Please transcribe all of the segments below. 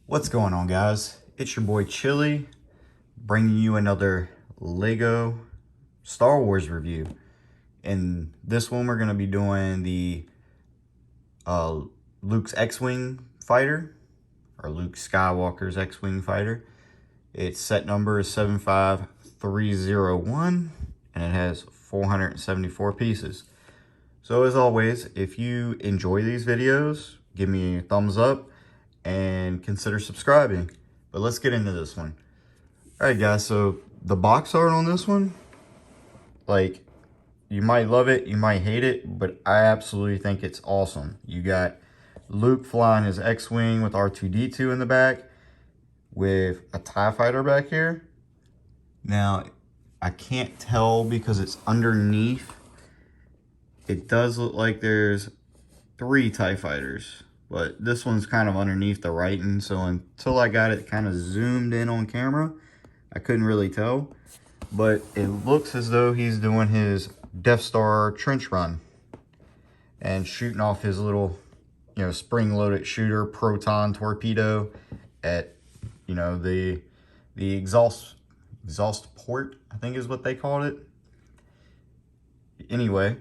What's going on, guys? It's your boy Chili, bringing you another Lego Star Wars review. In this one, we're going to be doing the Luke's X-Wing fighter, or Luke Skywalker's X-Wing fighter. Its set number is 75301, and it has 474 pieces. So as always, if you enjoy these videos, give me a thumbs up and consider subscribing. But let's get into this one. All right, guys, so the box art on this one, like, you might love it, you might hate it, but I absolutely think it's awesome. You got Luke flying his X-Wing with R2-D2 in the back with a TIE fighter back here. Now, I can't tell because it's underneath. It does look like there's 3 TIE fighters, but this one's kind of underneath the writing, so until I got it kind of zoomed in on camera, I couldn't really tell. But it looks as though he's doing his Death Star trench run and shooting off his little, spring-loaded shooter proton torpedo at, the exhaust port, I think is what they called it. Anyway,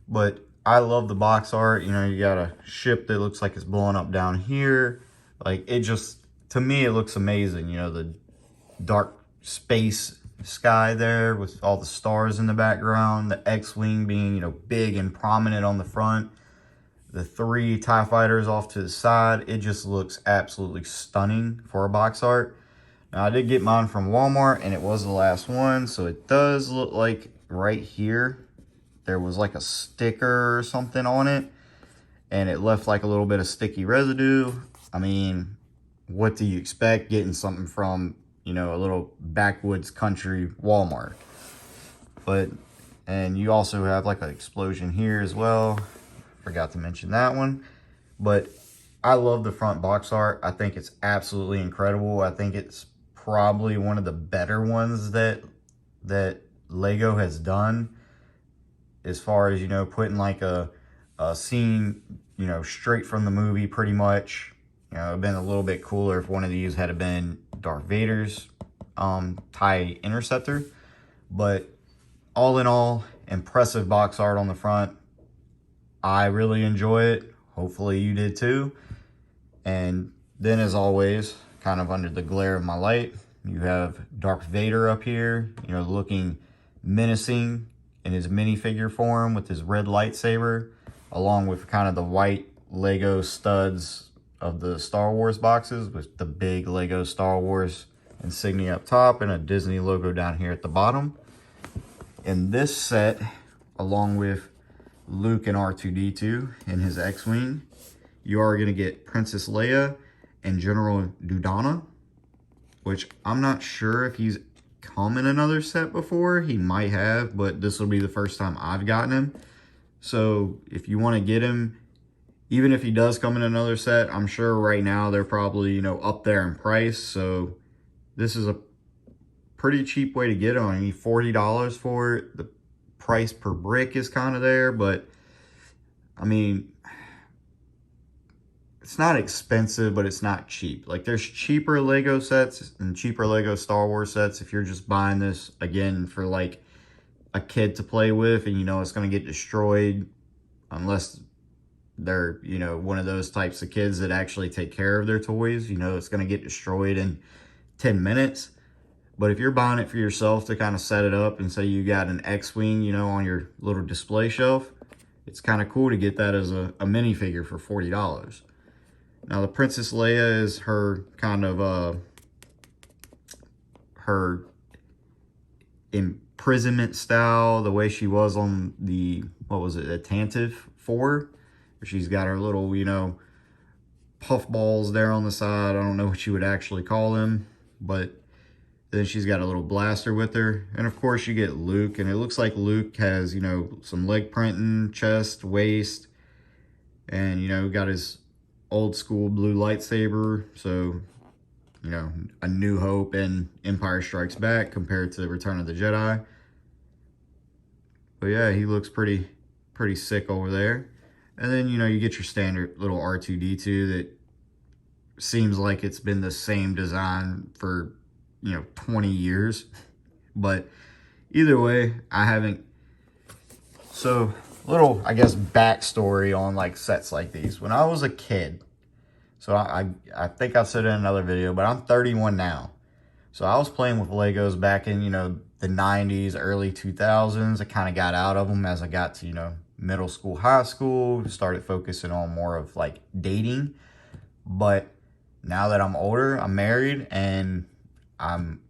but I love the box art. You got a ship that looks like it's blowing up down here. Like, it just, to me, it looks amazing. The dark space sky there with all the stars in the background. The X-Wing being, big and prominent on the front. The 3 TIE fighters off to the side. It just looks absolutely stunning for a box art. Now, I did get mine from Walmart, and it was the last one. So it does look like right here there was like a sticker or something on it, and it left like a little bit of sticky residue. I mean, what do you expect getting something from, a little backwoods country Walmart? And you also have like an explosion here as well. Forgot to mention that one. But I love the front box art. I think it's absolutely incredible. I think it's probably one of the better ones that Lego has done, as far as, putting like a scene, straight from the movie pretty much. It'd been a little bit cooler if one of these had been Darth Vader's TIE Interceptor. But all in all, impressive box art on the front. I really enjoy it. Hopefully you did too. And then, as always, kind of under the glare of my light, you have Darth Vader up here, looking menacing in his minifigure form with his red lightsaber, along with kind of the white Lego studs of the Star Wars boxes with the big Lego Star Wars insignia up top and a Disney logo down here at the bottom. In this set, along with Luke and R2-D2 in his X-Wing, you are going to get Princess Leia and General Dodonna, which I'm not sure if he's come in another set before. He might have, but this will be the first time I've gotten him. So if you want to get him, even if he does come in another set, I'm sure right now they're probably, up there in price. So this is a pretty cheap way to get him. I mean, $40 for it. The price per brick is kind of there, but I mean, it's not expensive, but it's not cheap. Like, there's cheaper Lego sets and cheaper Lego Star Wars sets if you're just buying this, again, for like a kid to play with, and it's going to get destroyed unless they're, one of those types of kids that actually take care of their toys. It's going to get destroyed in 10 minutes. But if you're buying it for yourself to kind of set it up and say you got an X-Wing, on your little display shelf, it's kind of cool to get that as a minifigure for $40. Now, the Princess Leia is her kind of, her imprisonment style, the way she was on the, what was it, the Tantive 4, where she's got her little, puff balls there on the side. I don't know what you would actually call them, but then she's got a little blaster with her. And of course you get Luke, and it looks like Luke has, some leg printing, chest, waist, and, got his old school blue lightsaber. So, A New Hope and Empire Strikes Back compared to Return of the Jedi. But yeah, he looks pretty sick over there. And then, you get your standard little R2-D2 that seems like it's been the same design for, 20 years. But either way, I haven't. So, little, I guess, backstory on like sets like these. When I was a kid, so I think I said it in another video, but I'm 31 now. So I was playing with Legos back in, the 90s, early 2000s. I kind of got out of them as I got to, middle school, high school, started focusing on more of like dating. But now that I'm older, I'm married, and I'm,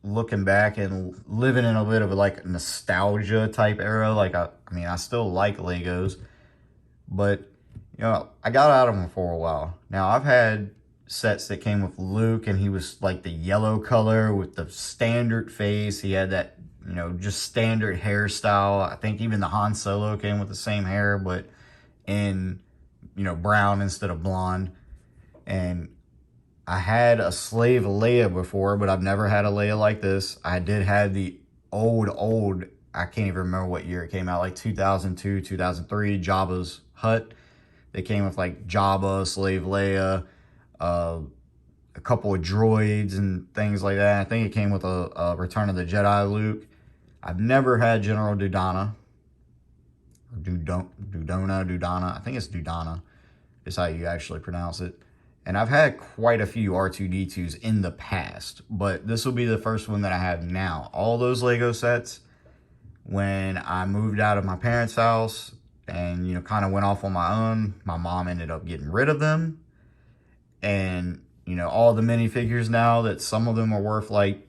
looking back and living in a bit of like nostalgia type era. Like, I mean, I still like Legos, but, I got out of them for a while. Now, I've had sets that came with Luke, and he was like the yellow color with the standard face. He had that, just standard hairstyle. I think even the Han Solo came with the same hair, but in, brown instead of blonde. And I had a Slave Leia before, but I've never had a Leia like this. I did have the old, I can't even remember what year it came out, like 2002, 2003, Jabba's Hut. They came with like Jabba, Slave Leia, a couple of droids and things like that. I think it came with a Return of the Jedi Luke. I've never had General Dudana. Dudana. I think it's Dudana is how you actually pronounce it. And I've had quite a few R2-D2s in the past, but this will be the first one that I have now. All those Lego sets, when I moved out of my parents' house and, kind of went off on my own, my mom ended up getting rid of them. And, all the minifigures now, that some of them are worth like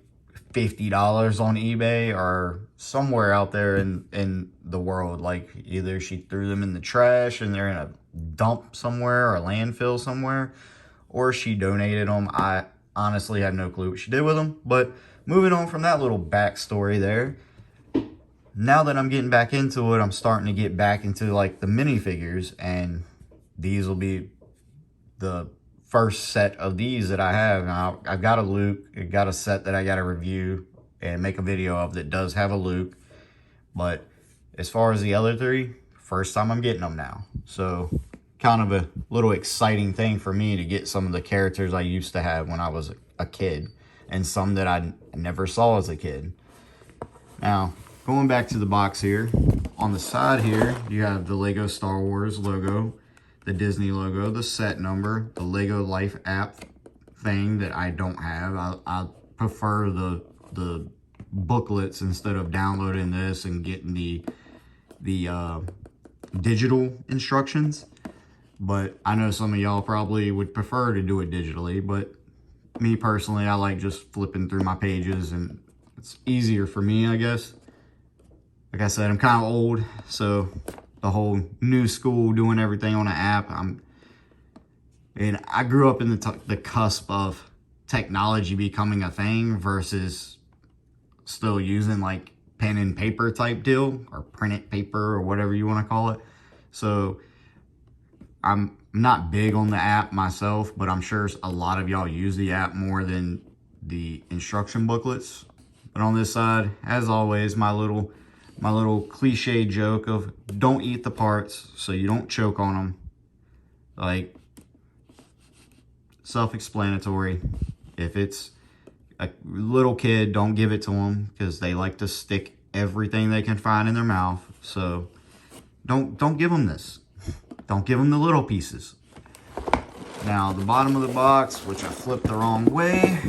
$50 on eBay, are somewhere out there in the world. Like, either she threw them in the trash and they're in a dump somewhere or a landfill somewhere, or she donated them. I honestly have no clue what she did with them. But moving on from that little backstory there, now that I'm getting back into it, I'm starting to get back into like the minifigures, and these will be the first set of these that I have. Now, I've got a Luke. I got a set that I got to review and make a video of that does have a Luke. But as far as the other three, first time I'm getting them now. So kind of a little exciting thing for me to get some of the characters I used to have when I was a kid, and some that I never saw as a kid. Now, going back to the box here, on the side here, you have the Lego Star Wars logo, the Disney logo, the set number, the Lego Life app thing that I don't have. I prefer the booklets instead of downloading this and getting the digital instructions. But I know some of y'all probably would prefer to do it digitally, but me personally, I like just flipping through my pages, and it's easier for me, I guess. Like I said, I'm kind of old, so the whole new school, doing everything on an app, and I grew up in the cusp of technology becoming a thing versus still using like pen and paper type deal, or printed paper, or whatever you want to call it. So I'm not big on the app myself, but I'm sure a lot of y'all use the app more than the instruction booklets. But on this side, as always, my little cliche joke of don't eat the parts so you don't choke on them. Like, self-explanatory. If it's a little kid, don't give it to them, because they like to stick everything they can find in their mouth. So don't give them this. Don't give them the little pieces. Now, the bottom of the box, which I flipped the wrong way,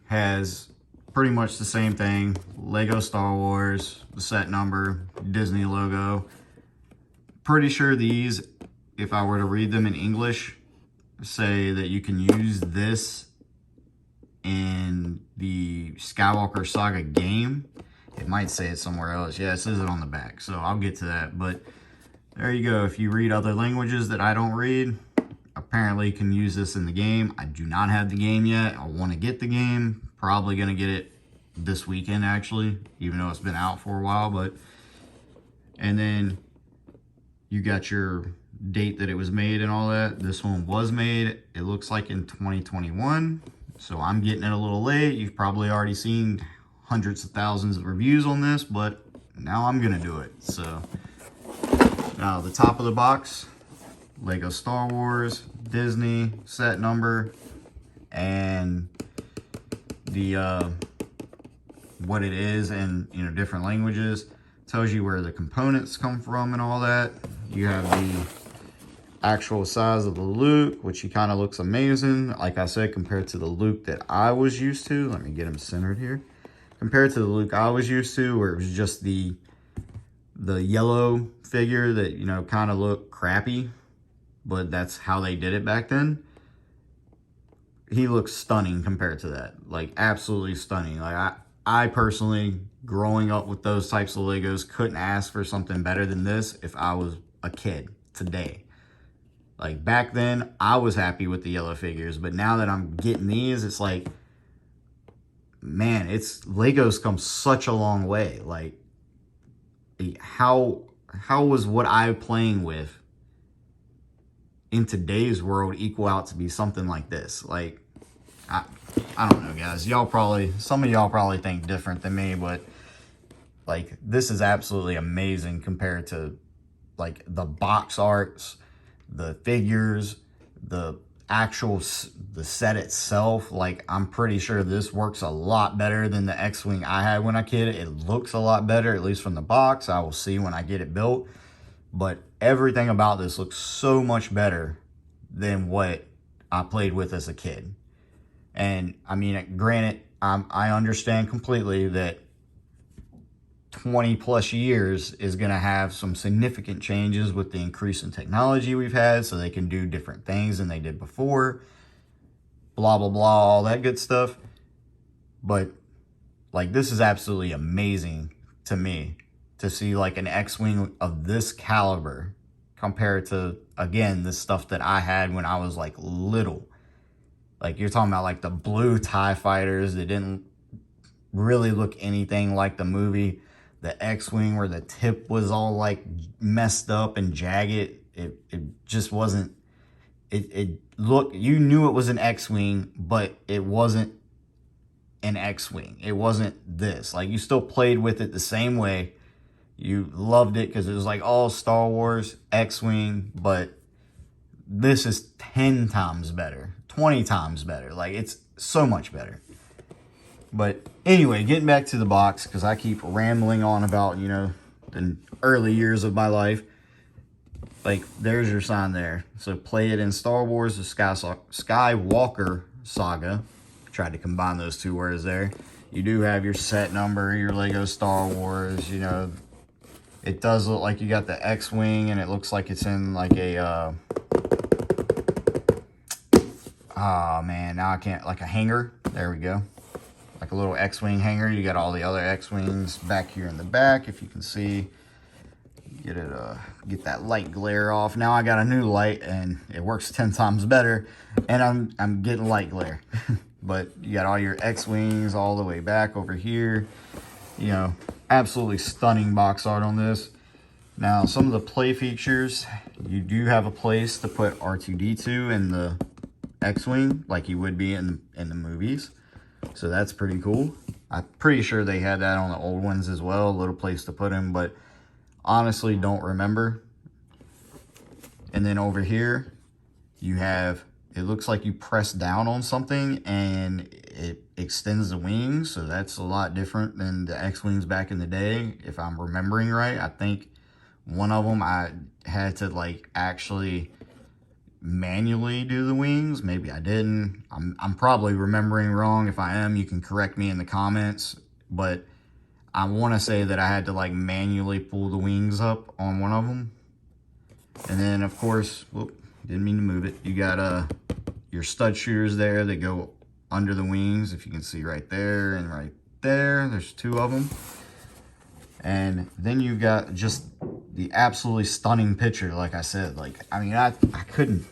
has pretty much the same thing. Lego Star Wars, the set number, Disney logo. Pretty sure these, if I were to read them in English, say that you can use this in the Skywalker Saga game. It might say it somewhere else. Yeah, it says it on the back, so I'll get to that. But there you go. If you read other languages that I don't read, apparently you can use this in the game. I do not have the game yet. I want to get the game. Probably going to get it this weekend, actually, even though it's been out for a while. But and then you got your date that it was made and all that. This one was made, it looks like, in 2021. So I'm getting it a little late. You've probably already seen hundreds of thousands of reviews on this, but now I'm gonna do it. So now the top of the box Lego Star Wars, Disney, set number, and the what it is in, you know, different languages. Tells you where the components come from and all that. You have the actual size of the Luke, which he kind of looks amazing. Like I said, compared to the Luke that I was used to. Let me get him centered here. Compared to the Luke I was used to, where it was just the yellow figure that, you know, kind of looked crappy, but that's how they did it back then. He looks stunning compared to that. Like, absolutely stunning. Like, I personally, growing up with those types of Legos, couldn't ask for something better than this if I was a kid today. Like, back then, I was happy with the yellow figures, but now that I'm getting these, it's like, man, Legos come such a long way. Like, how was what I'm playing with in today's world equal out to be something like this? Like, I don't know, guys. Some of y'all probably think different than me, but like, this is absolutely amazing compared to like the box arts, the figures, the set itself. Like, I'm pretty sure this works a lot better than the X-Wing I had when I kid. It looks a lot better, at least from the box. I will see when I get it built. But everything about this looks so much better than what I played with as a kid. And I mean, granted, I understand completely that 20 plus years is going to have some significant changes with the increase in technology we've had, so they can do different things than they did before, blah, blah, blah, all that good stuff. But like, this is absolutely amazing to me to see like an X-Wing of this caliber compared to, again, the stuff that I had when I was like little. Like, you're talking about like the blue TIE fighters that didn't really look anything like the movie. The X-Wing where the tip was all like messed up and jagged. It just wasn't, it looked, you knew it was an X-Wing, but it wasn't an X-Wing. It wasn't this. Like, you still played with it the same way. You loved it because it was like all Star Wars, X-Wing, but this is 10 times better, 20 times better. Like, it's so much better. But anyway, getting back to the box, because I keep rambling on about, you know, the early years of my life. Like, there's your sign there. So play it in Star Wars, the Skywalker saga. Tried to combine those two words there. You do have your set number, your Lego Star Wars, you know. It does look like you got the X-Wing, and it looks like it's in like a, oh man, now I can't, like a hanger. There we go. Like a little X-Wing hanger. You got all the other X-Wings back here in the back, if you can see. Get that light glare off. Now I got a new light, and it works 10 times better, and I'm getting light glare. But you got all your X-Wings all the way back over here. You know, absolutely stunning box art on this. Now, some of the play features, you do have a place to put R2-D2 in the X-Wing, like you would be in the movies. So that's pretty cool. I'm pretty sure they had that on the old ones as well, a little place to put him, but honestly don't remember. And then over here, you have, it looks like you press down on something and it extends the wings. So that's a lot different than the X-Wings back in the day, if I'm remembering right. I think one of them I had to like actually manually do the wings. Maybe I didn't. I'm probably remembering wrong. If I am, you can correct me in the comments, but I want to say that I had to like manually pull the wings up on one of them. And then of course, whoop, didn't mean to move it, you got your stud shooters there that go under the wings, if you can see right there and right there. There's two of them. And then you got just the absolutely stunning picture, like I said. Like, I mean, I couldn't,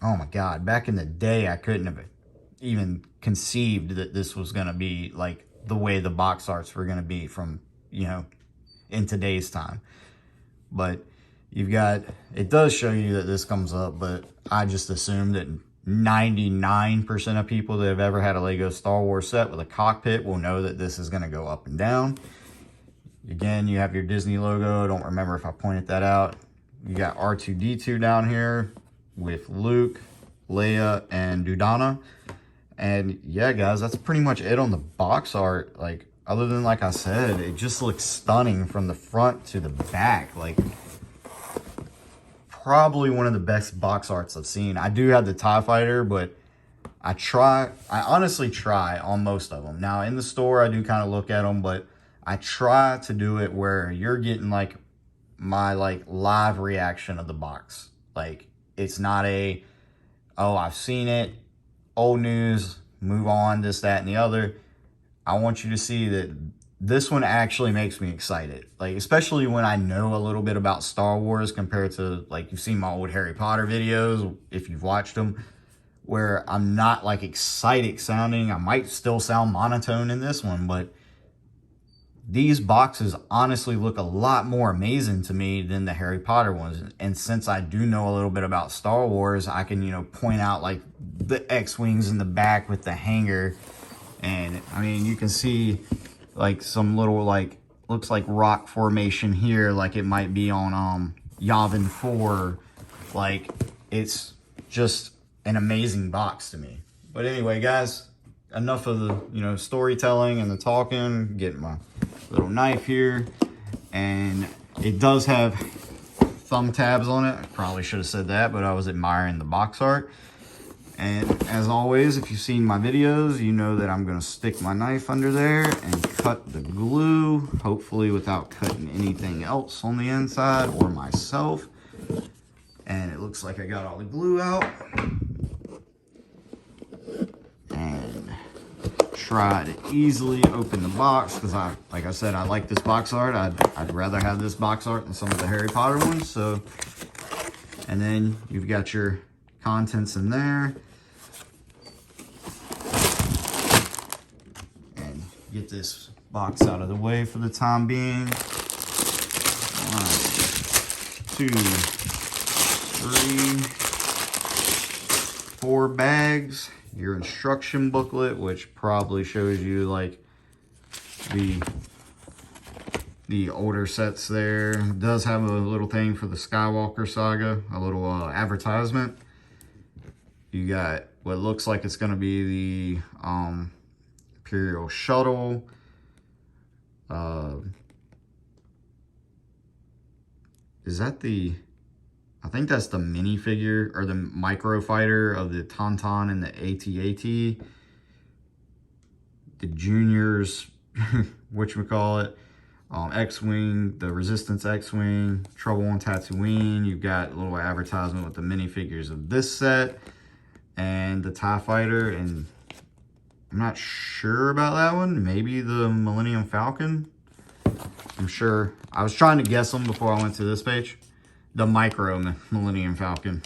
oh my God, back in the day, I couldn't have even conceived that this was going to be like the way the box arts were going to be from, you know, in today's time. But you've got, it does show you that this comes up, but I just assume that 99% of people that have ever had a Lego Star Wars set with a cockpit will know that this is going to go up and down. Again, you have your Disney logo. I don't remember if I pointed that out. You got R2-D2 down here. with Luke, Leia, and Dudana. And yeah, guys, that's pretty much it on the box art. Like, other than, like I said, it just looks stunning from the front to the back. Like, probably one of the best box arts I've seen. I do have the TIE Fighter, but I honestly try on most of them. Now, in the store, I do kind of look at them, but I try to do it where you're getting, like, my, like, live reaction of the box. Like, it's not a, oh, I've seen it, old news, move on, this, that, and the other. I want you to see that this one actually makes me excited. Like, especially when I know a little bit about Star Wars compared to, like, you've seen my old Harry Potter videos, if you've watched them, where I'm not, like, excited sounding. I might still sound monotone in this one, but these boxes honestly look a lot more amazing to me than the Harry Potter ones. And since I do know a little bit about Star Wars, I can, you know, point out, like, the X-Wings in the back with the hanger. And, I mean, you can see, like, some little, like, looks like rock formation here, like it might be on Yavin 4. Like, it's just an amazing box to me. But anyway, guys, enough of the, you know, storytelling and the talking. Get my little knife here, and it does have thumb tabs on it. I probably should have said that, but I was admiring the box art. And as always, if you've seen my videos, you know that I'm going to stick my knife under there and cut the glue, hopefully without cutting anything else on the inside or myself. And it looks like I got all the glue out. And try to easily open the box because like I said, I like this box art. I'd rather have this box art than some of the Harry Potter ones. So, and then you've got your contents in there. And get this box out of the way for the time being. 1, 2, 3, 4 bags. Your instruction booklet, which probably shows you, like, the older sets there. It does have a little thing for the Skywalker saga, a little advertisement. You got what looks like it's going to be the Imperial shuttle. Is that the... I think that's the minifigure or the micro fighter of the Tauntaun and the AT-AT. The juniors, whatchamacallit, X-Wing, the Resistance X-Wing, Trouble on Tatooine. You've got a little advertisement with the minifigures of this set and the TIE Fighter. And I'm not sure about that one. Maybe the Millennium Falcon. I'm sure. I was trying to guess them before I went to this page. The micro Millennium Falcon.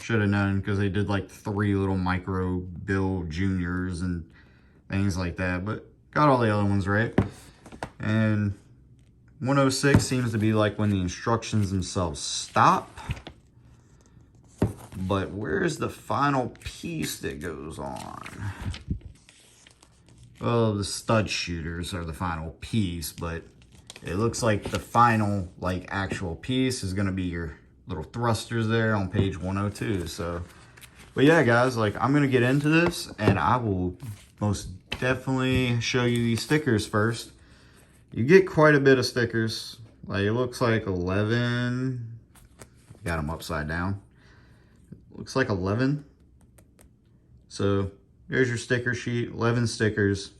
Should have known because they did like 3 little micro Bill Juniors and things like that. But got all the other ones right. And 106 seems to be like when the instructions themselves stop. But where's the final piece that goes on? Well, the stud shooters are the final piece, but it looks like the final, like, actual piece is going to be your little thrusters there on page 102. So, but yeah, guys, like, I'm going to get into this, and I will most definitely show you these stickers first. You get quite a bit of stickers. Like, it looks like 11. Got them upside down. Looks like 11. So, there's your sticker sheet. 11 stickers.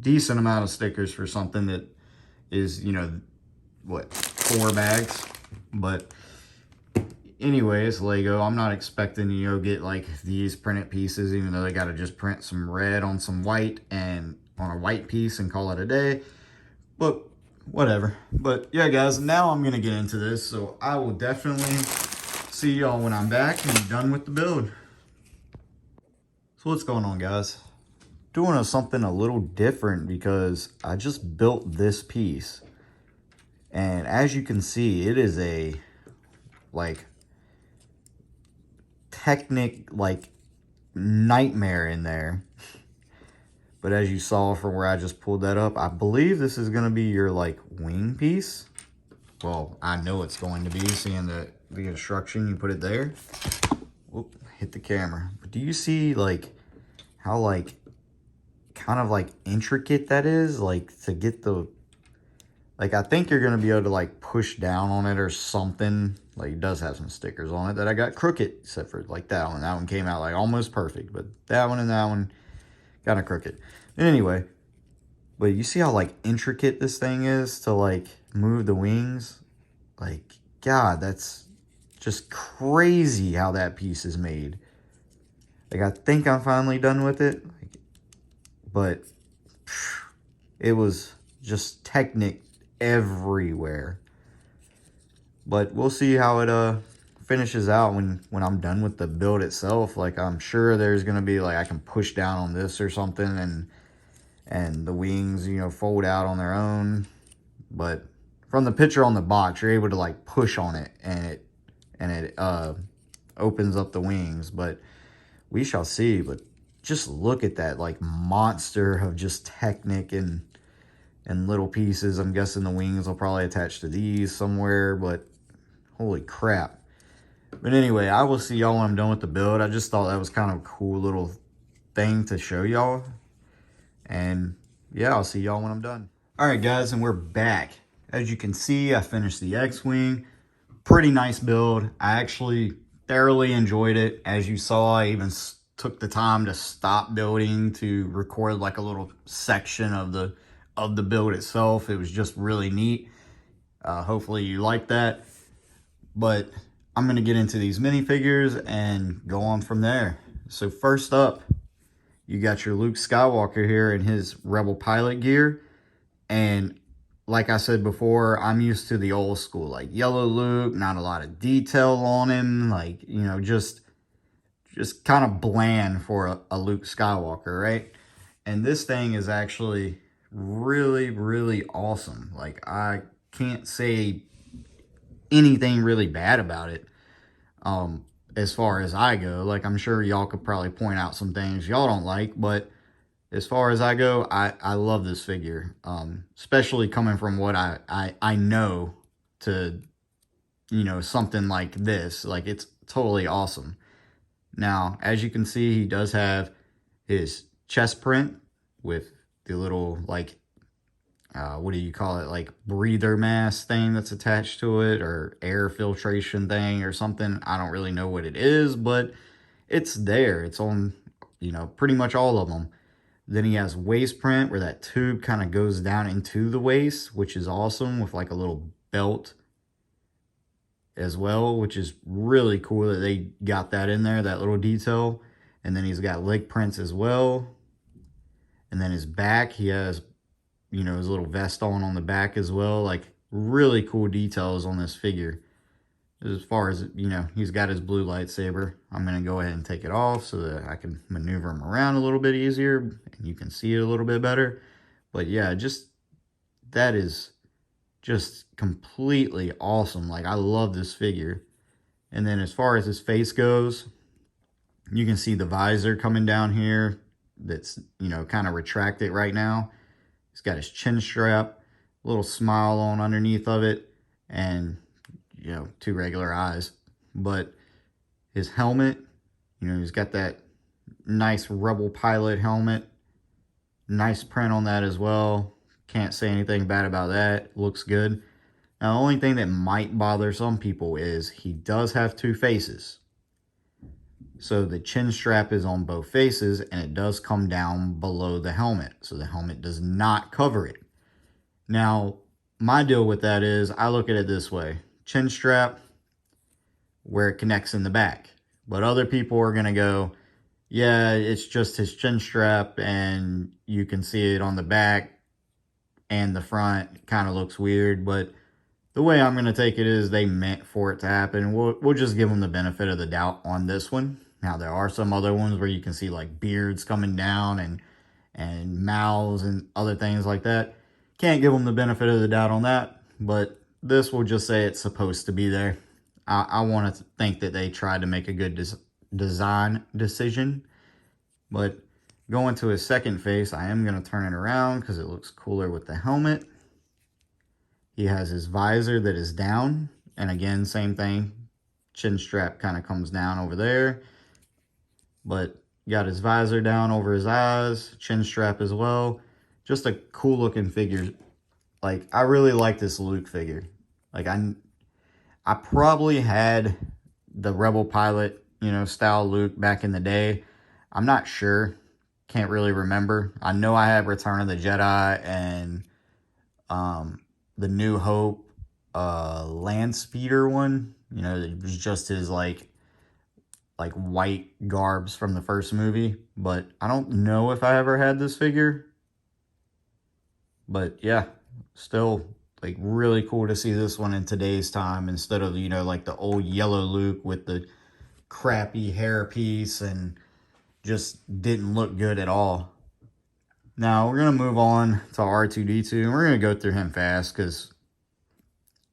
Decent amount of stickers for something that is, you know, what, 4 bags. But anyways, Lego, I'm not expecting, you know, get like these printed pieces, even though they got to just print some red on some white and on a white piece and call it a day. But whatever. But yeah, guys, now I'm going to get into this. So I will definitely see y'all when I'm back and done with the build. So what's going on, guys? Doing something a little different because I just built this piece, and as you can see, it is a like like nightmare in there. But as you saw from where I just pulled that up, I believe this is going to be your like wing piece. Well, I know it's going to be, seeing the instruction, you put it there. whoop, hit the camera. But do you see like how like kind of like intricate that is? Like to get the, like I think you're gonna be able to like push down on it or something. Like it does have some stickers on it that I got crooked, except for like that one. That one came out like almost perfect, but that one and that one kind of crooked. And anyway, but you see how like intricate this thing is to like move the wings? Like, God, that's just crazy how that piece is made. Like, I think I'm finally done with it. Like, but it was just Technic everywhere. But we'll see how it finishes out when I'm done with the build itself. Like, I'm sure there's going to be, like, I can push down on this or something and the wings, you know, fold out on their own. But from the picture on the box, you're able to like push on it and it opens up the wings. But we shall see. But just look at that like monster of just Technic and little pieces. I'm guessing the wings will probably attach to these somewhere, but holy crap. But anyway, I will see y'all when I'm done with the build. I just thought that was kind of a cool little thing to show y'all. And yeah, I'll see y'all when I'm done. All right, guys, and we're back. As you can see, I finished the X-Wing. Pretty nice build. I actually thoroughly enjoyed it. As you saw, I even took the time to stop building to record like a little section of the build itself. It was just really neat. Hopefully you like that. But I'm going to get into these minifigures and go on from there. So first up, you got your Luke Skywalker here in his Rebel pilot gear. And like I said before, I'm used to the old school, like yellow Luke, not a lot of detail on him, like, you know, just kind of bland for a Luke Skywalker, right? And this thing is actually really, really awesome. Like, I can't say anything really bad about it. As far as I go, like, I'm sure y'all could probably point out some things y'all don't like, but as far as I go, I love this figure, especially coming from what I know to, you know, something like this. Like, it's totally awesome. Now, as you can see, he does have his chest print with the little, like, what do you call it? Like, breather mask thing that's attached to it, or air filtration thing or something. I don't really know what it is, but it's there. It's on, you know, pretty much all of them. Then he has waist print where that tube kind of goes down into the waist, which is awesome, with like a little belt as well, which is really cool that they got that in there, that little detail. And then he's got leg prints as well. And then his back, he has, you know, his little vest on the back as well. Like, really cool details on this figure. As far as, you know, he's got his blue lightsaber. I'm going to go ahead and take it off so that I can maneuver him around a little bit easier and you can see it a little bit better. But yeah, just, that is just completely awesome. Like, I love this figure. And then as far as his face goes, you can see the visor coming down here that's, you know, kind of retracted right now. He's got his chin strap, a little smile on underneath of it, and, you know, two regular eyes. But his helmet, you know, he's got that nice Rebel pilot helmet. Nice print on that as well. Can't say anything bad about that. Looks good. Now, the only thing that might bother some people is he does have two faces. So the chin strap is on both faces, and it does come down below the helmet. So the helmet does not cover it. Now, my deal with that is, I look at it this way. Chin strap, where it connects in the back. But other people are going to go, yeah, it's just his chin strap, and you can see it on the back and the front. It kind of looks weird, but the way I'm going to take it is they meant for it to happen. We'll just give them the benefit of the doubt on this one. Now, there are some other ones where you can see like beards coming down and mouths and other things like that. Can't give them the benefit of the doubt on that, but this will just say it's supposed to be there. I want to think that they tried to make a good design decision. But going to his second face, I am going to turn it around because it looks cooler with the helmet. He has his visor that is down, and again, same thing. Chin strap kind of comes down over there. But got his visor down over his eyes, chin strap as well. Just a cool looking figure. Like, I really like this Luke figure. Like, I probably had the Rebel Pilot, you know, style Luke back in the day. I'm not sure. Can't really remember. I know I had Return of the Jedi and the New Hope land speeder one. You know, it was just his like white garbs from the first movie. But I don't know if I ever had this figure. But yeah, still like really cool to see this one in today's time instead of, you know, like the old yellow Luke with the crappy hairpiece and just didn't look good at all. Now we're going to move on to R2-D2 and we're going to go through him fast because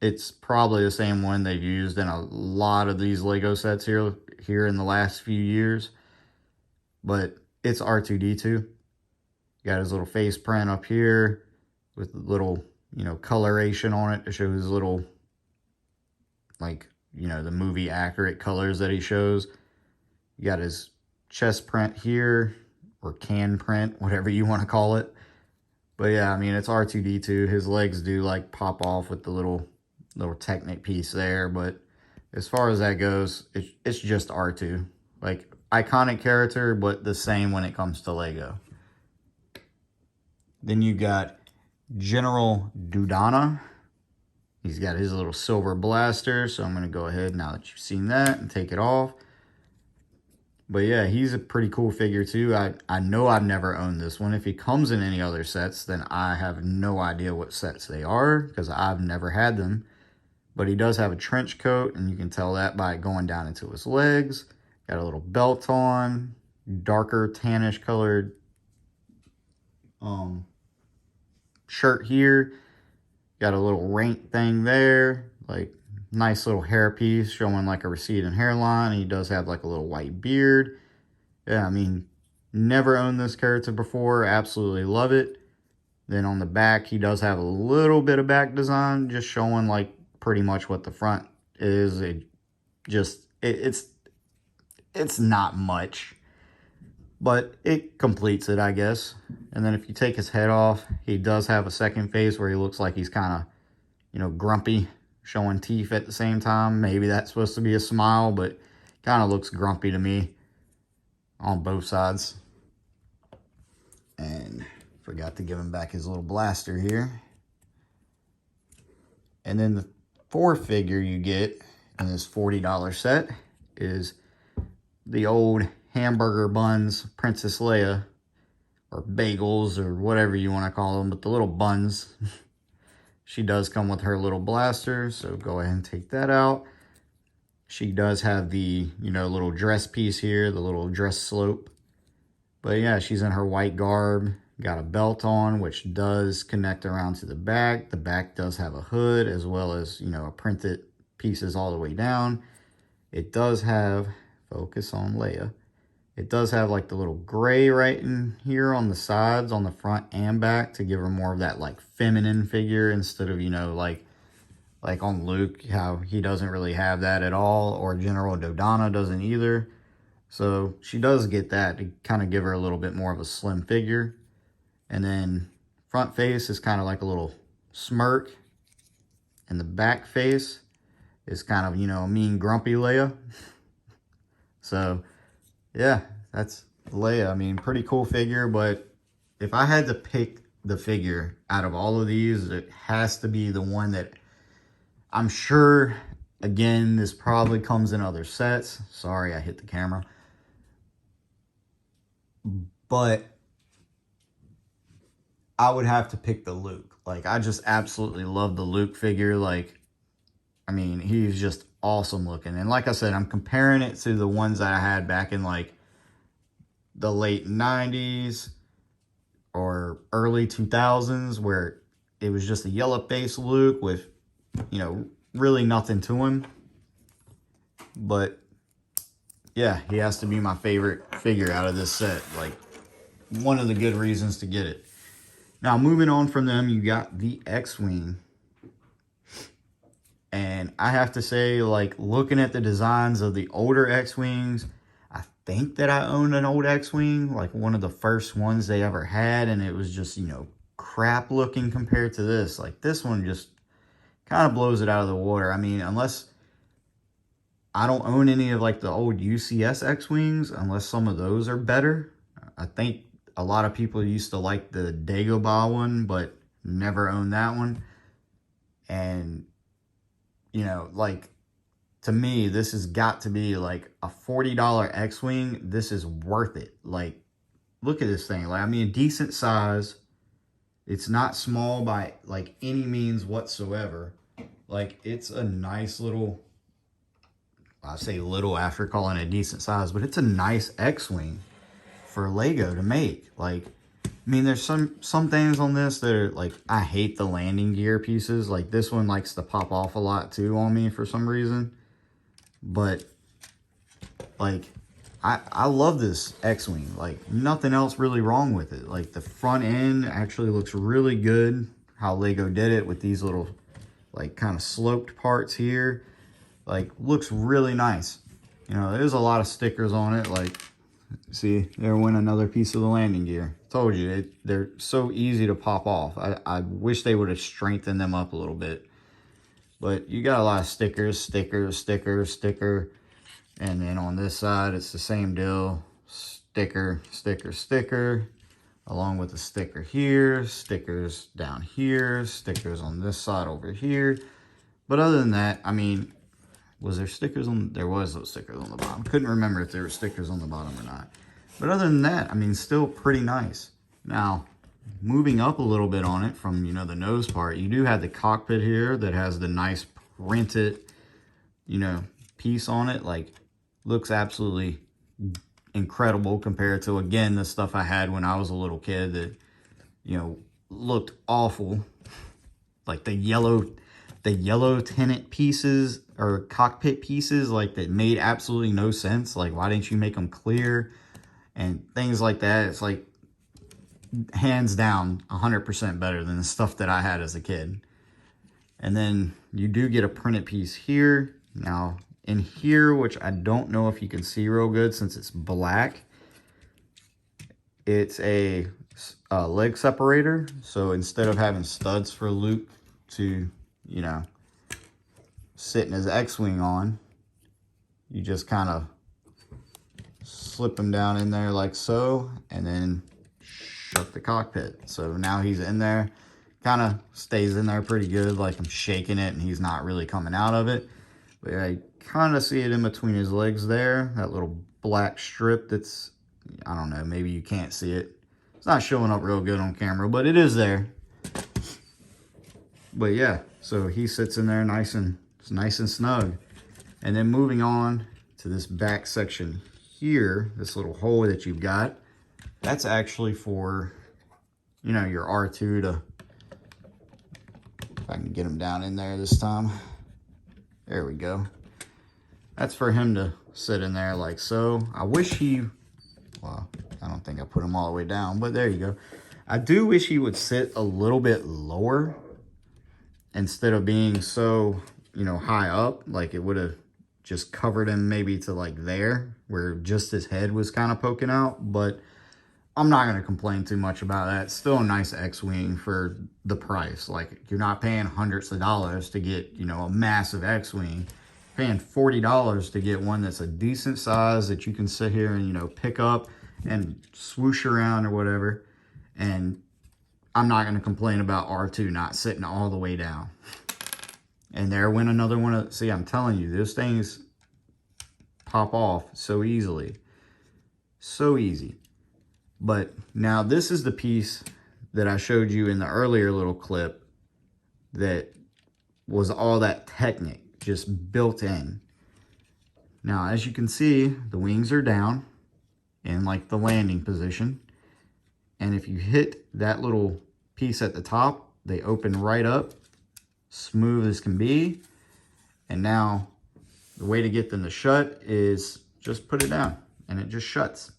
it's probably the same one they've used in a lot of these Lego sets here in the last few years. But it's R2-D2. Got his little face print up here with little, you know, coloration on it to show his little, like, you know, the movie accurate colors that he shows. You got his chest print here, or can print, whatever you want to call it. But yeah, I mean, it's R2-D2. His legs do like pop off with the little Technic piece there. But as far as that goes, it's just R2. Like, iconic character, but the same when it comes to Lego. Then you got General Dudana. He's got his little silver blaster, so I'm going to go ahead now that you've seen that and take it off. But yeah, he's a pretty cool figure too. I know I've never owned this one. If he comes in any other sets, then I have no idea what sets they are because I've never had them. But he does have a trench coat, and you can tell that by going down into his legs. Got a little belt on, darker tannish colored shirt here. Got a little rank thing there, like nice little hairpiece showing like a receding hairline. He does have like a little white beard. Yeah, I mean, never owned this character before. Absolutely love it. Then on the back, he does have a little bit of back design, just showing like pretty much what the front is. It's not much, but it completes it, I guess. And then if you take his head off, he does have a second face where he looks like he's kind of, you know, grumpy, showing teeth at the same time. Maybe that's supposed to be a smile, but kind of looks grumpy to me on both sides. And forgot to give him back his little blaster here. And then the fourth figure you get in this $40 set is the old hamburger buns Princess Leia, or bagels, or whatever you want to call them, but the little buns. She does come with her little blaster, so go ahead and take that out. She does have the, you know, little dress piece here, the little dress slope. But yeah, she's in her white garb, got a belt on, which does connect around to the back. The back does have a hood, as well as, you know, a printed pieces all the way down. It does have, focus on Leia. It does have like the little gray right in here on the sides, on the front and back, to give her more of that like feminine figure instead of, you know, like on Luke, how he doesn't really have that at all, or General Dodonna doesn't either. So she does get that to kind of give her a little bit more of a slim figure. And then front face is kind of like a little smirk, and the back face is kind of, you know, mean grumpy Leia. So yeah, that's Leia. I mean, pretty cool figure, but if I had to pick the figure out of all of these, it has to be the one that I'm sure, again, this probably comes in other sets. Sorry, I hit the camera. But I would have to pick the Luke. Like, I just absolutely love the Luke figure. Like, I mean, he's just awesome looking. And like I said, I'm comparing it to the ones that I had back in like the late 90s or early 2000s, where it was just a yellow face Luke with, you know, really nothing to him. But yeah, he has to be my favorite figure out of this set. Like, one of the good reasons to get it. Now, moving on from them, you got the X-Wing. And And I have to say, like, looking at the designs of the older X-Wings, I think that I owned an old X-Wing, like one of the first ones they ever had, and it was just, you know, crap looking compared to this. Like, this one just kind of blows it out of the water. I mean, unless I don't own any of like the old UCS X-Wings, unless some of those are better. I think a lot of people used to like the Dagobah one, but never owned that one. And, you know, like, to me, this has got to be like a $40 X-Wing. This is worth it. Like, look at this thing. Like, I mean, decent size. It's not small by like any means whatsoever. Like, it's a nice little, I say little after calling it a decent size, but it's a nice X-Wing for Lego to make. Like, I mean, there's some things on this that are like, I hate the landing gear pieces. Like, this one likes to pop off a lot too on me for some reason. But like, I love this X-Wing. Like, nothing else really wrong with it. Like, the front end actually looks really good. How Lego did it with these little like kind of sloped parts here. Like, looks really nice. You know, there's a lot of stickers on it. Like, see, there went another piece of the landing gear. Told you, they're so easy to pop off. I wish they would have strengthened them up a little bit. But you got a lot of stickers, sticker. And then on this side, it's the same deal. Sticker. Along with the sticker here, stickers down here, stickers on this side over here. But other than that, I mean, was there stickers on? There was those stickers on the bottom. Couldn't remember if there were stickers on the bottom or not. But other than that, I mean, still pretty nice. Now, moving up a little bit on it from, you know, the nose part, you do have the cockpit here that has the nice printed, you know, piece on it. Like, looks absolutely incredible compared to, again, the stuff I had when I was a little kid that, you know, looked awful. Like the yellow tinted pieces or cockpit pieces, like, that made absolutely no sense. Like, why didn't you make them clear and things like that? It's like, hands down 100% better than the stuff that I had as a kid. And then you do get a printed piece here. Now in here, which I don't know if you can see real good since it's black, it's a leg separator. So instead of having studs for Luke to, you know, sit in his X-Wing on, you just kind of slip him down in there like so, and then shut the cockpit. So now he's in there, kind of stays in there pretty good. Like, I'm shaking it and he's not really coming out of it, but I kind of see it in between his legs there, that little black strip that's, I don't know, maybe you can't see it. It's not showing up real good on camera, but it is there. But yeah, so he sits in there nice and snug. And then moving on to this back section here, this little hole that you've got, that's actually for, you know, your R2 to, if I can get him down in there this time. There we go. That's for him to sit in there like so. I wish he, well, I don't think I put him all the way down, but there you go. I do wish he would sit a little bit lower instead of being so, you know, high up. Like, it would have just covered him maybe to like there, where just his head was kind of poking out. But I'm not going to complain too much about that. It's still a nice X-Wing for the price. Like, you're not paying hundreds of dollars to get, you know, a massive X-Wing. Paying $40 to get one that's a decent size that you can sit here and, you know, pick up and swoosh around or whatever. And I'm not going to complain about R2 not sitting all the way down. And there went another one of, see, I'm telling you, those things pop off so easily. So easy. But now this is the piece that I showed you in the earlier little clip that was all that Technic just built in. Now, as you can see, the wings are down in like the landing position. And if you hit that little piece at the top, they open right up, smooth as can be. And now the way to get them to shut is just put it down and it just shuts.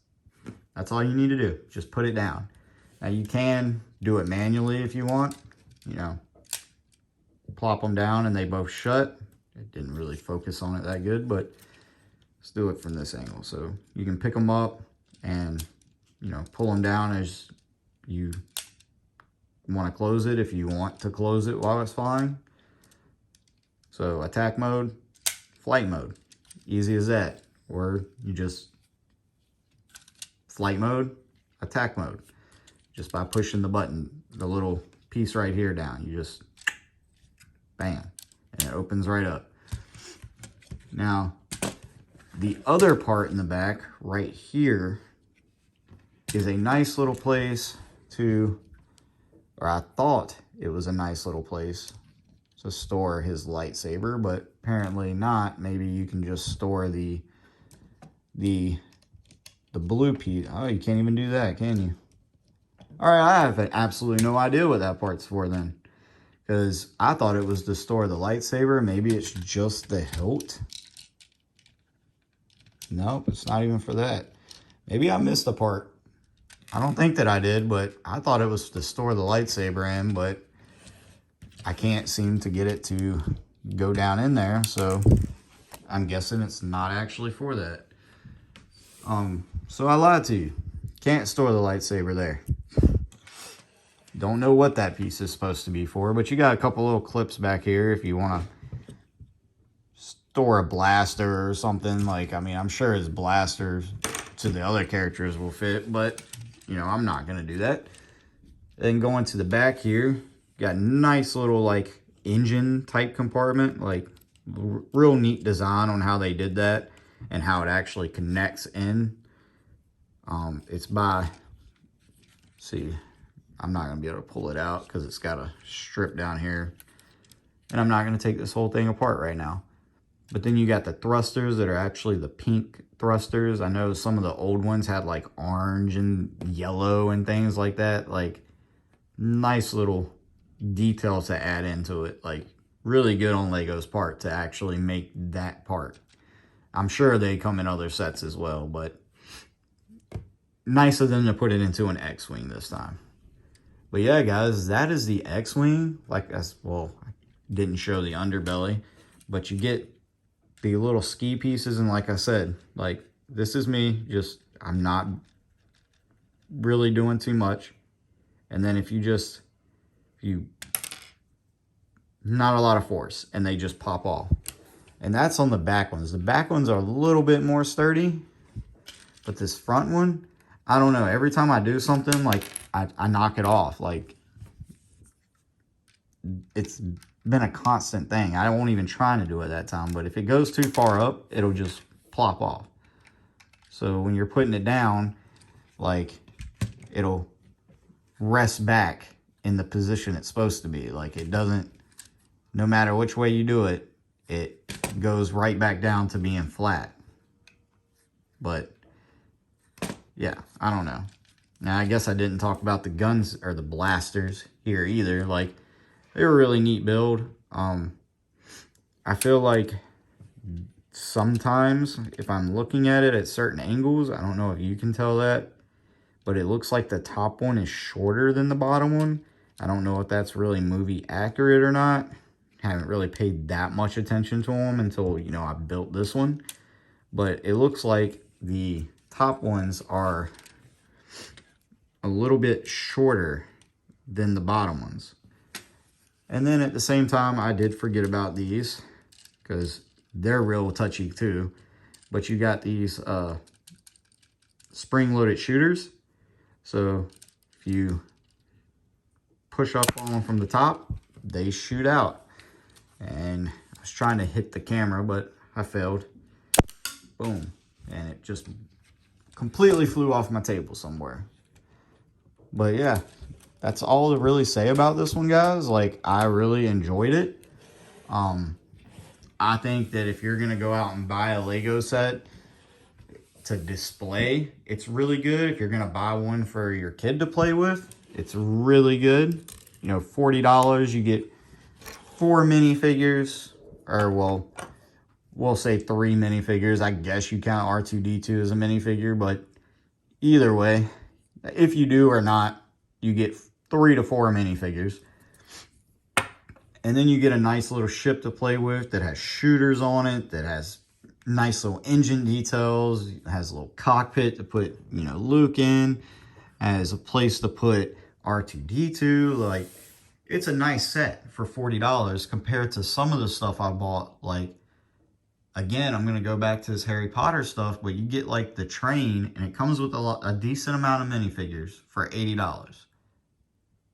That's all you need to do. Just put it down. Now, you can do it manually if you want, you know, plop them down and they both shut. It didn't really focus on it that good, but let's do it from this angle. So you can pick them up and, you know, pull them down as you want to close it, if you want to close it while it's flying. So attack mode, flight mode, easy as that. Or you just flight mode, attack mode, just by pushing the button, the little piece right here down. You just bam, and it opens right up. Now the other part in the back right here is a nice little place to, or I thought it was a nice little place to store his lightsaber, but apparently not. Maybe you can just store the blue piece. Oh, you can't even do that, can you? All right, I have absolutely no idea what that part's for then, because I thought it was to store the lightsaber. Maybe it's just the hilt. Nope, it's not even for that. Maybe I missed a part. I don't think that I did, but I thought it was to store the lightsaber in, but I can't seem to get it to go down in there, so I'm guessing it's not actually for that. So I lied to you. Can't store the lightsaber there. Don't know what that piece is supposed to be for, but you got a couple little clips back here if you want to store a blaster or something. Like, I mean, I'm sure his blasters to the other characters will fit, but you know, I'm not going to do that. Then going to the back here, got a nice little like engine type compartment, like real neat design on how they did that and how it actually connects in. It's by, see, I'm not going to be able to pull it out because it's got a strip down here. And I'm not going to take this whole thing apart right now. But then you got the thrusters that are actually the pink thrusters. I know some of the old ones had like orange and yellow and things like that. Like nice little details to add into it. Like really good on Lego's part to actually make that part. I'm sure they come in other sets as well, but nice of them to put it into an X-Wing this time. But yeah, guys, that is the X-Wing. Like, well, I didn't show the underbelly, but you get the little ski pieces, and like I said, like, this is me, just, I'm not really doing too much. And then if you not a lot of force, and they just pop off. And that's on the back ones. The back ones are a little bit more sturdy, but this front one, I don't know. Every time I do something, like, I knock it off. Like, it's been a constant thing. I won't even try to do it that time, but if it goes too far up, it'll just plop off. So when you're putting it down, like, it'll rest back in the position it's supposed to be. Like, it doesn't, no matter which way you do it, it goes right back down to being flat. But yeah, I don't know. Now, I guess I didn't talk about the guns or the blasters here either. Like, they were a really neat build. I feel like sometimes if I'm looking at it at certain angles, I don't know if you can tell that, but it looks like the top one is shorter than the bottom one. I don't know if that's really movie accurate or not. Haven't really paid that much attention to them until, you know, I built this one. But it looks like the top ones are a little bit shorter than the bottom ones. And then at the same time, I did forget about these because they're real touchy too. But you got these spring-loaded shooters. So if you push up on them from the top, they shoot out. And I was trying to hit the camera, but I failed. Boom. And it just completely flew off my table somewhere. But yeah, that's all to really say about this one, guys. Like, I really enjoyed it. I think that if you're going to go out and buy a Lego set to display, it's really good. If you're going to buy one for your kid to play with, it's really good. You know, $40, you get 4 minifigures, or well, we'll say 3 minifigures. I guess you count R2-D2 as a minifigure, but either way, if you do or not, you get 3 to 4 minifigures. And then you get a nice little ship to play with that has shooters on it, that has nice little engine details, it has a little cockpit to put, you know, Luke in, has a place to put R2-D2. Like, it's a nice set for $40 compared to some of the stuff I bought. Like, again, I'm going to go back to this Harry Potter stuff, but you get like the train and it comes with a decent amount of minifigures for $80.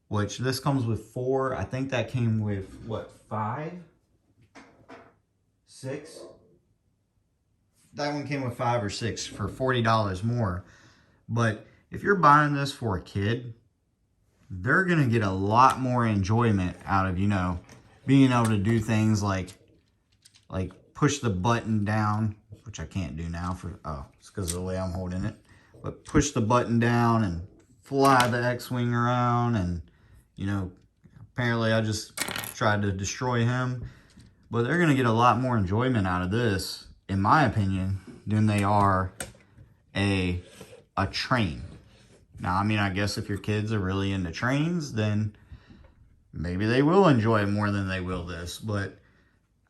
Which this comes with 4. I think that came with, what, 5? 6? That one came with 5 or 6 for $40 more. But if you're buying this for a kid, they're going to get a lot more enjoyment out of, you know, being able to do things like push the button down, which I can't do now for, oh, it's because of the way I'm holding it. But push the button down and fly the X-Wing around, and, you know, apparently I just tried to destroy him. But they're going to get a lot more enjoyment out of this, in my opinion, than they are a train. Now, I mean, I guess if your kids are really into trains, then maybe they will enjoy it more than they will this. But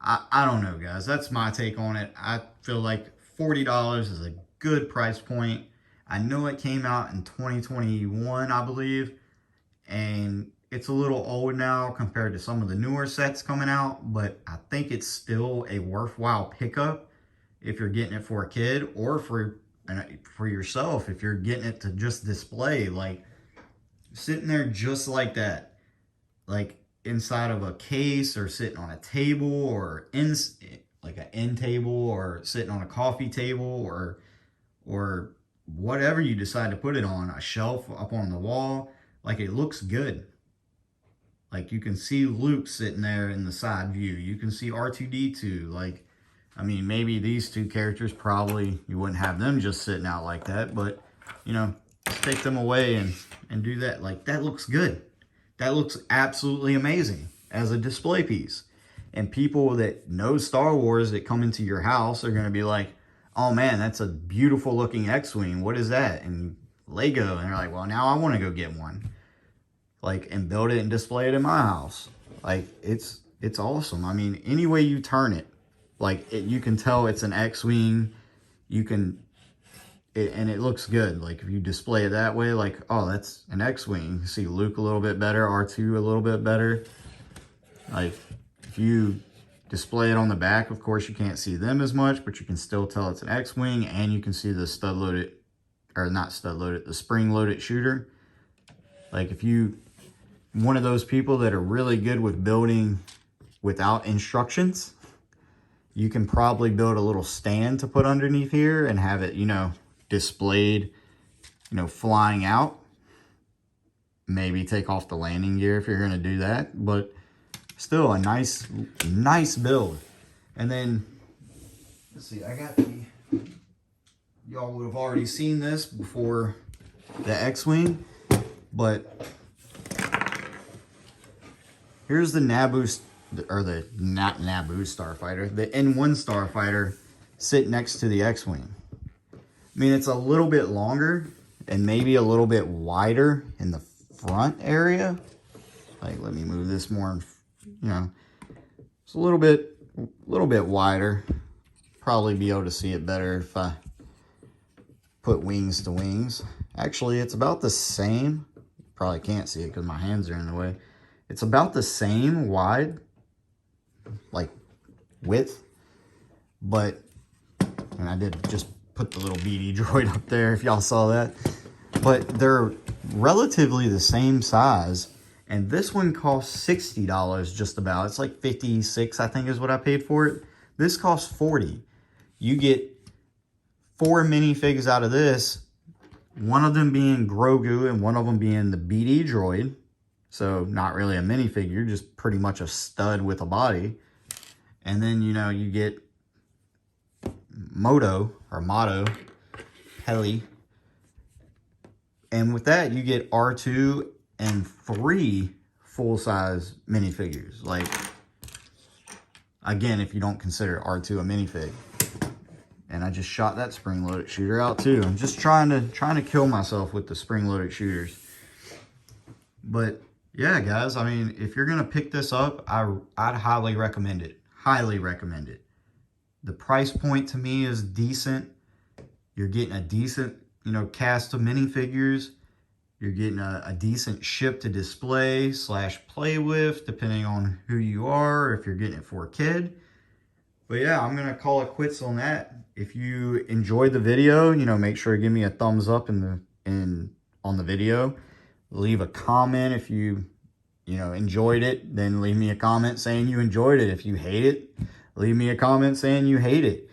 I don't know, guys. That's my take on it. I feel like $40 is a good price point. I know it came out in 2021, I believe, and it's a little old now compared to some of the newer sets coming out, but I think it's still a worthwhile pickup if you're getting it for a kid, or for yourself if you're getting it to just display. Like, sitting there just like that, like inside of a case, or sitting on a table, or in like an end table, or sitting on a coffee table, or whatever you decide to put it on, a shelf up on the wall. Like, it looks good. Like, you can see Luke sitting there in the side view. You can see R2-D2. Like, I mean, maybe these two characters, probably you wouldn't have them just sitting out like that, but, you know, take them away and do that. Like, that looks good. That looks absolutely amazing as a display piece. And people that know Star Wars that come into your house are going to be like, oh man, that's a beautiful looking X-Wing. What is that? And Lego. And they're like, well, now I want to go get one. Like, and build it and display it in my house. Like, it's awesome. I mean, any way you turn it, like, you can tell it's an X-Wing. You can, and it looks good. Like, if you display it that way, like, oh, that's an X-Wing. You see Luke a little bit better, R2 a little bit better. Like, if you display it on the back, of course, you can't see them as much, but you can still tell it's an X-Wing, and you can see the stud-loaded, or not stud-loaded, the spring-loaded shooter. Like, if you, one of those people that are really good with building without instructions, you can probably build a little stand to put underneath here and have it, you know, displayed, you know, flying out. Maybe take off the landing gear if you're going to do that, but still a nice build. And then, let's see, I got the, y'all would have already seen this before the X-Wing, but here's the Naboo, or the, not Naboo Starfighter, the N1 Starfighter sit next to the X-Wing. I mean, it's a little bit longer and maybe a little bit wider in the front area. Like, let me move this more, you know, it's a little bit wider. Probably be able to see it better if I put wings to wings. Actually, it's about the same. Probably can't see it because my hands are in the way. It's about the same wide, like width, but, and I did just put the little BD droid up there if y'all saw that, but they're relatively the same size. And this one costs $60 just about. It's like $56, I think is what I paid for it. This costs $40. You get 4 minifigs out of this, one of them being Grogu and one of them being the BD droid. So not really a minifigure, just pretty much a stud with a body. And then, you know, you get Motto, Heli. And with that, you get R2 and 3 full-size minifigures. Like, again, if you don't consider R2 a minifig. And I just shot that spring-loaded shooter out too. I'm just trying to kill myself with the spring-loaded shooters. But yeah, guys, I mean, if you're going to pick this up, I'd highly recommend it. Highly recommend it. The price point to me is decent. You're getting a decent, cast of minifigures. You're getting a decent ship to display / play with, depending on who you are, if you're getting it for a kid. But yeah, I'm going to call it quits on that. If you enjoyed the video, make sure to give me a thumbs up on the video. Leave a comment if you enjoyed it. Then leave me a comment saying you enjoyed it. If you hate it, leave me a comment saying you hate it.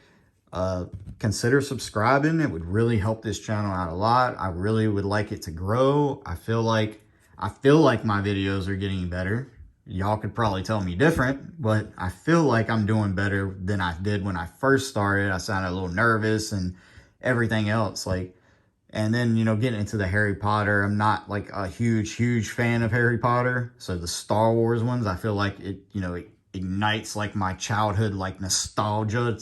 Consider subscribing. It would really help this channel out a lot. I really would like it to grow. I feel like my videos are getting better. Y'all could probably tell me different, but I feel like I'm doing better than I did when I first started. I sounded a little nervous and everything else. And then, getting into the Harry Potter, I'm not like a huge fan of Harry Potter. So the Star Wars ones, I feel like it ignites like my childhood, like nostalgia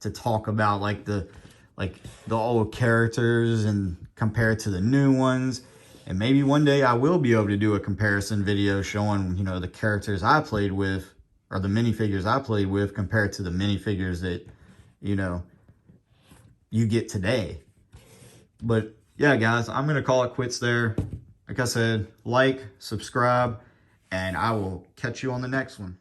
to talk about like the old characters and compare it to the new ones. And maybe one day I will be able to do a comparison video showing, the characters I played with or the minifigures I played with compared to the minifigures that, you get today. But yeah, guys, I'm going to call it quits there. Like I said, like, subscribe, and I will catch you on the next one.